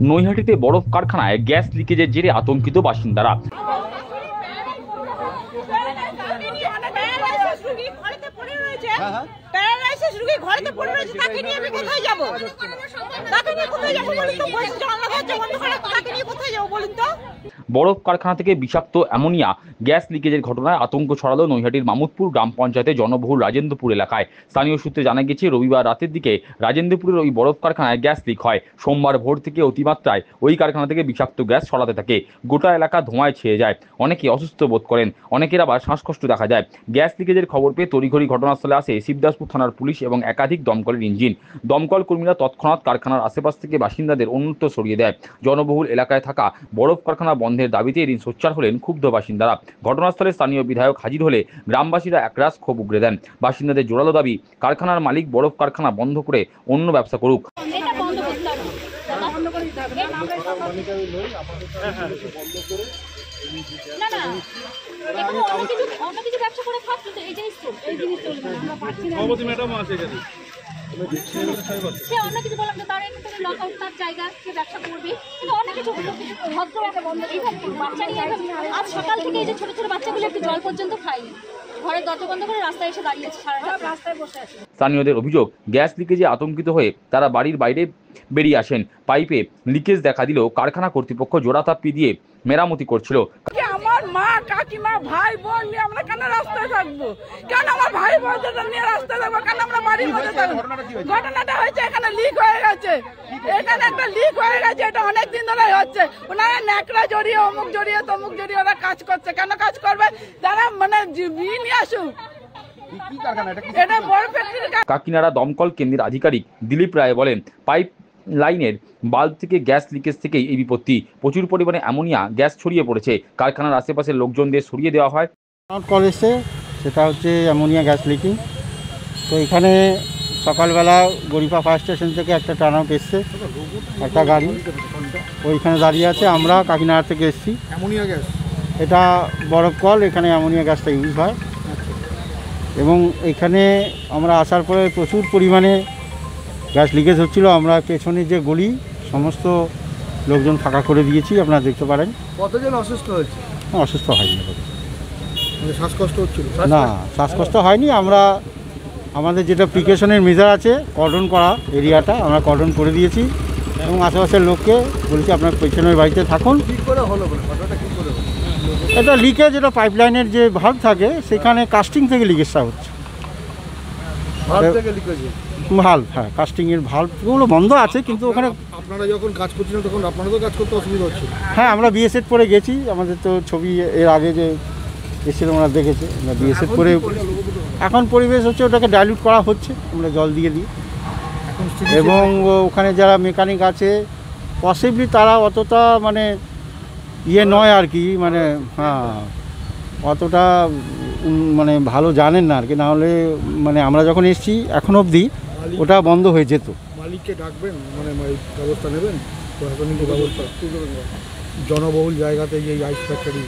নৈহাটিতে বরফ কারখানায় গ্যাস লিকেজের জেরে আতঙ্কিত বাসিন্দারা। বরফ কারখানা থেকে বিষাক্ত অ্যামোনিয়া গ্যাস লিকেজের ঘটনায় আতঙ্ক ছড়ালো নৈহাটির মামুদপুর গ্রাম পঞ্চায়েতের জনবহুল রাজেন্দ্রপুর এলাকায়। স্থানীয় সূত্রে জানা গেছে, রবিবার রাতের দিকে রাজেন্দ্রপুরের ওই বরফ কারখানায় গ্যাস লিক হয়। সোমবার ভোর থেকে অতিমাত্রায় ওই কারখানা থেকে বিষাক্ত গ্যাস ছড়াতে থাকে। গোটা এলাকা ধোঁয়ায় ছেয়ে যায়। অনেকে অসুস্থ বোধ করেন, অনেকের আবার শ্বাসকষ্ট দেখা যায়। গ্যাস লিকেজের খবর পেয়ে তড়িঘড়ি ঘটনাস্থলে আসে শিবদাসপুর থানার পুলিশ এবং একাধিক দমকলের ইঞ্জিন। দমকল কর্মীরা তৎক্ষণাৎ কারখানার আশেপাশ থেকে বাসিন্দাদের অন্যত্র সরিয়ে দেয়। জনবহুল এলাকায় থাকা বরফ কারখানা বন্ধের দাবিতে এদিন সোচ্চার হলেন ক্ষুব্ধ বাসিন্দারা। ঘটনাস্থলে স্থানীয় বিধায়ক হাজির হলে গ্রামবাসীরা একরাশ ক্ষোভ উগরে দেন। বাসিন্দাদের জোরালো দাবি, কারখানার মালিক বরফ কারখানা বন্ধ করে অন্য ব্যবসা করুক। সে অন্য কিছু বললাম যে তার একটু লক আউট তার জায়গা, সে ব্যবসা করবে, কিন্তু অনেক কিছু ভদ্র একটা বন্ধ। বাচ্চা নিয়ে আজ সকাল থেকে এই যে ছোট ছোট বাচ্চাগুলো একটু জল পর্যন্ত খায়নি, ঘরের দরজা বন্ধ করে রাস্তায় এসে দাঁড়িয়েছে, সারা রাত রাস্তায় বসে আছে। স্থানীয়দের অভিযোগ, গ্যাস লিকেজে আতঙ্কিত হয়ে তারা বাড়ির বাইরে বেরিয়ে আসেন। পাইপে লিকেজ দেখা দিলেও কারখানা কর্তৃপক্ষ জোড়াতাপ্পি দিয়ে মেরামতি করছিল। আমার মা, কাকিমা, ভাই বোন নিয়ে আমরা কেন রাস্তায় থাকবো? কেন আমার ভাই বোনদের নিয়ে রাস্তায় থাকবো? কেন আমরা বাড়ির মধ্যে থাকবো? ঘটনাটা হয়েছে এখানে লিক হয়ে গেছে, এখানে একটা লিক হয়ে গেছে। এটা অনেক দিন ধরে হচ্ছে। ওনারা ন্যাকড়া জড়িয়ে, অমুক জড়িয়ে, তমুক জড়িয়ে ওরা কাজ করছে। কেন কাজ করবে? তারা মানে নিয়ে আসুক। কাকিনাড়া দমকল কেন্দ্রের আধিকারিক দিলীপ রায় বলেন, পাইপ লাইনের বাল্ব থেকে গ্যাস লিকেজ থেকেই এই বিপত্তি। প্রচুর পরিমাণে অ্যামোনিয়া গ্যাস ছড়িয়ে পড়েছে। কারখানার আশেপাশের লোকজনদের সরিয়ে দেওয়া হয়। কল এসছে, সেটা হচ্ছে অ্যামোনিয়া গ্যাস লিকিং। তো এখানে সকালবেলা গরিপা ফায়ার স্টেশন থেকে একটা টার্ন আউট এসছে, একটা গাড়ি ওইখানে দাঁড়িয়ে আছে। আমরা কাকিনাড়া থেকে এসেছি। অ্যামোনিয়া গ্যাস, এটা বরফ কল, এখানে অ্যামোনিয়া গ্যাসটা ইউজ হয়। এবং এখানে আমরা আসার পরে প্রচুর পরিমাণে গ্যাস লিকেজ হচ্ছিল। আমরা পেছনে যে গলি সমস্ত লোকজন ফাঁকা করে দিয়েছি, আপনারা দেখতে পারেন। কতজন অসুস্থ হয়েছে? অসুস্থ হয়নি, শ্বাসকষ্ট হচ্ছিল না, শ্বাসকষ্ট হয়নি। আমরা আমাদের যেটা প্রিকশনের মেজার আছে, কর্ডন করা এরিয়াটা আমরা কর্ডন করে দিয়েছি এবং আশেপাশের লোককে বলছি আপনার পেছনের বাড়িতে থাকুন। কী করে হলো বলে ঘটনাটা কী করে হলো? এটা লিকেজ, এটা পাইপলাইনের যে ভাল্ব থাকে সেখানে কাস্টিং থেকে লিকেজটা হচ্ছে। ভাল্ব থেকে লিকেজ? ভাল্ব, হ্যাঁ, কাস্টিংয়ের ভাল্বগুলো বন্ধ আছে, কিন্তু ওখানে আপনারা যখন কাজ করছিলেন তখন আপনাদেরও কাজ করতে অসুবিধা হচ্ছে? হ্যাঁ, আমরা বিএসএফ পরে গেছি। আমাদের তো ছবি এর আগে যে এসেছিল ওরা দেখেছে, আমরা বিএসএফ পরে। এখন পরিবেশ হচ্ছে ওটাকে ডাইলিউট করা হচ্ছে আমরা জল দিয়ে দিই। এবং ওখানে যারা মেকানিক আছে পসিবলি তারা অতটা মানে ইয়ে নয় আর কি, মানে হ্যাঁ অতটা মানে ভালো জানেন না আর কি। নাহলে মানে আমরা যখন এসেছি এখন অবধি ওটা বন্ধ হয়ে যেত। মালিককে ডাকবেন, মানে ব্যবস্থা নেবেন, প্রশাসনিক ব্যবস্থা। জনবহুল জায়গাতে এই আইস ফ্যাক্টরি,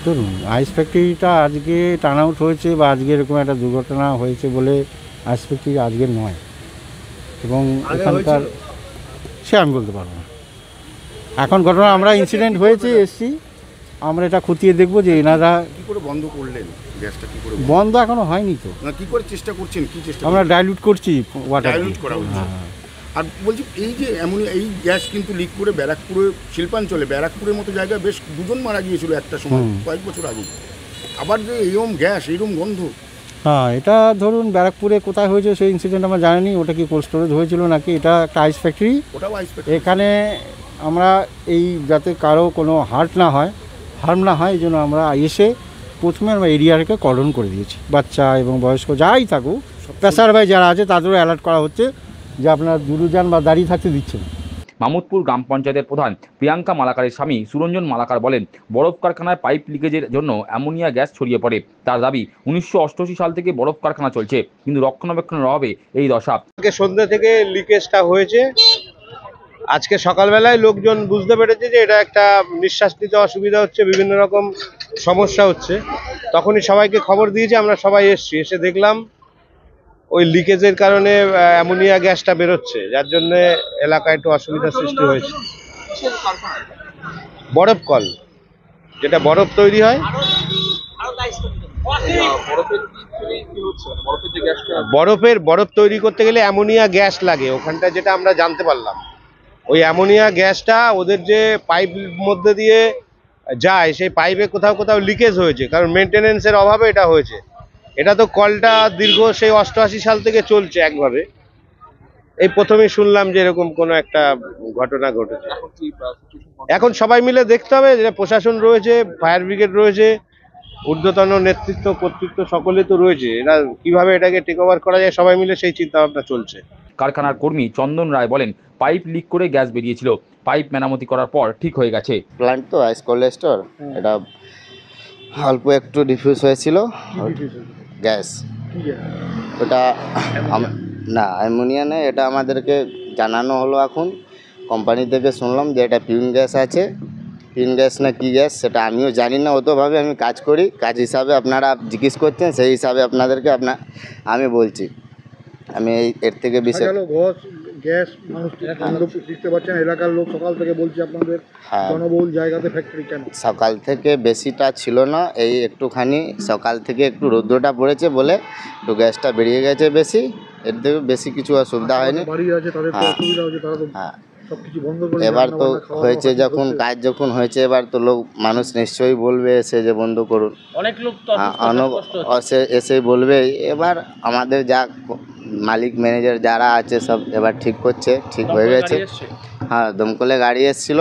ধরুন আইস ফ্যাক্টরিটা আজকে টার্ন আউট হয়েছে বা আজকে এরকম একটা দুর্ঘটনা হয়েছে বলে আইস ফ্যাক্টরি আজকে নয়। এবং এখানকার সে আমি বলতে পারবো না। এখন ঘটনা আমরা ইনসিডেন্ট হয়েছে এসছি, আমরা এটা খতিয়ে দেখবো যে এনারা কী করে বন্ধ করলেন গ্যাসটা, কী করে বন্ধ এখনো হয়নি। তো কী করে চেষ্টা করছেন? কী চেষ্টা? আমরা ডাইলিউট করছি ওয়াটার। ডাইলিউট করা হচ্ছে। আর বলছি এই যে অ্যামোনিয়া এই গ্যাস কিন্তু লিক করে ব্যারাকপুরে, শিল্পাঞ্চলে ব্যারাকপুরের মতো জায়গায় বেশ দুজন মারা গিয়েছিল একটা সময়, কয়েক বছর আগে। আবার যে এইরকম গ্যাস, এইরকম গন্ধ। হ্যাঁ, এটা ধরুন ব্যারাকপুরে কোথায় হয়েছে সেই ইনসিডেন্ট আমরা জানি। ওটা কি কোল্ড স্টোরেজ হয়েছিল নাকি, এটা একটা আইস ফ্যাক্টরি। ওটাও আইস ফ্যাক্টরি। এখানে আমরা এই যাতে কারো কোনো হার্ম না হয় এই জন্য আমরা এসে প্রথমে আমরা এরিয়াটাকে কর্ডন করে দিয়েছি। বাচ্চা এবং বয়স্ক যাই থাকুক, পেশার ভাই যারা আছে তাদেরও অ্যালার্ট করা হচ্ছে যে আপনার দূরযান বা দাঁড়িয়ে থাকতে দিচ্ছে না। মামুদপুর গ্রাম পঞ্চায়েতের প্রধান প্রিয়াঙ্কা মালাকারের স্বামী সুরঞ্জন মালাকার বলেন, বরফ কারখানায় পাইপ লিকেজের জন্য অ্যামোনিয়া গ্যাস ছড়িয়ে পড়ে। তার দাবি, 1988 সাল থেকে বরফ কারখানা চলছে, কিন্তু রক্ষণাবেক্ষণের অভাবে এই দশা। সন্ধ্যা থেকে লিকেজটা হয়েছে। আজকে সকালবেলায় লোকজন বুঝতে পেরেছে যে এটা একটা নিঃশ্বাস নিতে অসুবিধা হচ্ছে, বিভিন্ন রকম সমস্যা হচ্ছে। তখনই সবাইকে খবর দিয়েছে, আমরা সবাই এসছি। এসে দেখলাম ওই লিকেজের কারণে অ্যামোনিয়া গ্যাসটা বেরোচ্ছে, যার জন্য এলাকায় একটু অসুবিধার সৃষ্টি হয়েছে। বরফ কল, যেটা বরফ তৈরি হয়, বরফ তৈরি করতে গেলে অ্যামোনিয়া গ্যাস লাগে ওখানটা, যেটা আমরা জানতে পারলাম। ওই অ্যামোনিয়া গ্যাসটা ওদের যে পাইপ মধ্যে দিয়ে যায়, সেই পাইপে কোথাও কোথাও লিকেজ হয়েছে, কারণ মেনটেনেন্সের অভাবে এটা হয়েছে। এটা তো কলটা দীর্ঘ সেই 88 সাল থেকে চলছে একভাবে, এই প্রথমেই শুনলাম যে এরকম কোনো একটা ঘটনা ঘটেছে। এখন সবাই মিলে দেখতে হবে, যে প্রশাসন রয়েছে, ফায়ার ব্রিগেড রয়েছে, ঊর্ধ্বতন নেতৃত্ব কর্তৃত্ব সকলে তো রয়েছে, এরা কিভাবে এটাকে টেক ওভার করা যায় সবাই মিলে সেই চিন্তা ভাবনা চলছে। কারখানার কর্মী চন্দন রায় বলেন, পাইপ লিক করে গ্যাস বেরিয়েছিল, পাইপ মেরামতি করার পর ঠিক হয়ে গেছে। প্ল্যান্ট তো আইস কোল্ড স্টোর, এটা অল্প একটু ডিফিউজ হয়েছিল গ্যাস। ওটা না অ্যামোনিয়া নেই, এটা আমাদেরকে জানানো হলো। এখন কোম্পানি থেকে শুনলাম যে এটা পিউন গ্যাস আছে। পিউন গ্যাস না কি গ্যাস সেটা আমিও জানি না, অতভাবে আমি কাজ করি, কাজ হিসাবে আপনারা জিজ্ঞেস করছেন, সেই হিসাবে আপনাদেরকে আমি বলছি। আমি এর থেকে বেশি গ্যাস মানুষ বুঝতে পারছেন, এলাকার লোক সকাল থেকে বলছে আপনাদের জনবহুল জায়গাতে ফ্যাক্টরি কেন? সকাল থেকে বেশিটা ছিল না, এই একটুখানি সকাল থেকে একটু রৌদ্রটা পড়েছে বলে একটু গ্যাসটা বেরিয়ে গেছে বেশি, এর থেকে বেশি কিছু অসুবিধা হয়নি। হ্যাঁ, এবার তো হয়েছে, যখন কাজ যখন হয়েছে, এবার তো মানুষ নিশ্চয়ই বলবে এসে যে বন্ধ করুন, অনেক লোক এসে বলবে। এবার আমাদের যা মালিক ম্যানেজার যারা আছে সব এবার ঠিক করছে, ঠিক হয়ে গেছে। হ্যাঁ, দমকলে গাড়ি এসেছিল,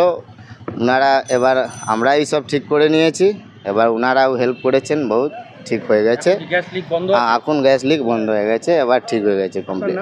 ওনারা এবার আমরাই সব ঠিক করে নিয়েছি, এবার ওনারাও হেল্প করেছেন বহুত, ঠিক হয়ে গেছে। এখন গ্যাস লিক বন্ধ হয়ে গেছে, এবার ঠিক হয়ে গেছে কমপ্লিট।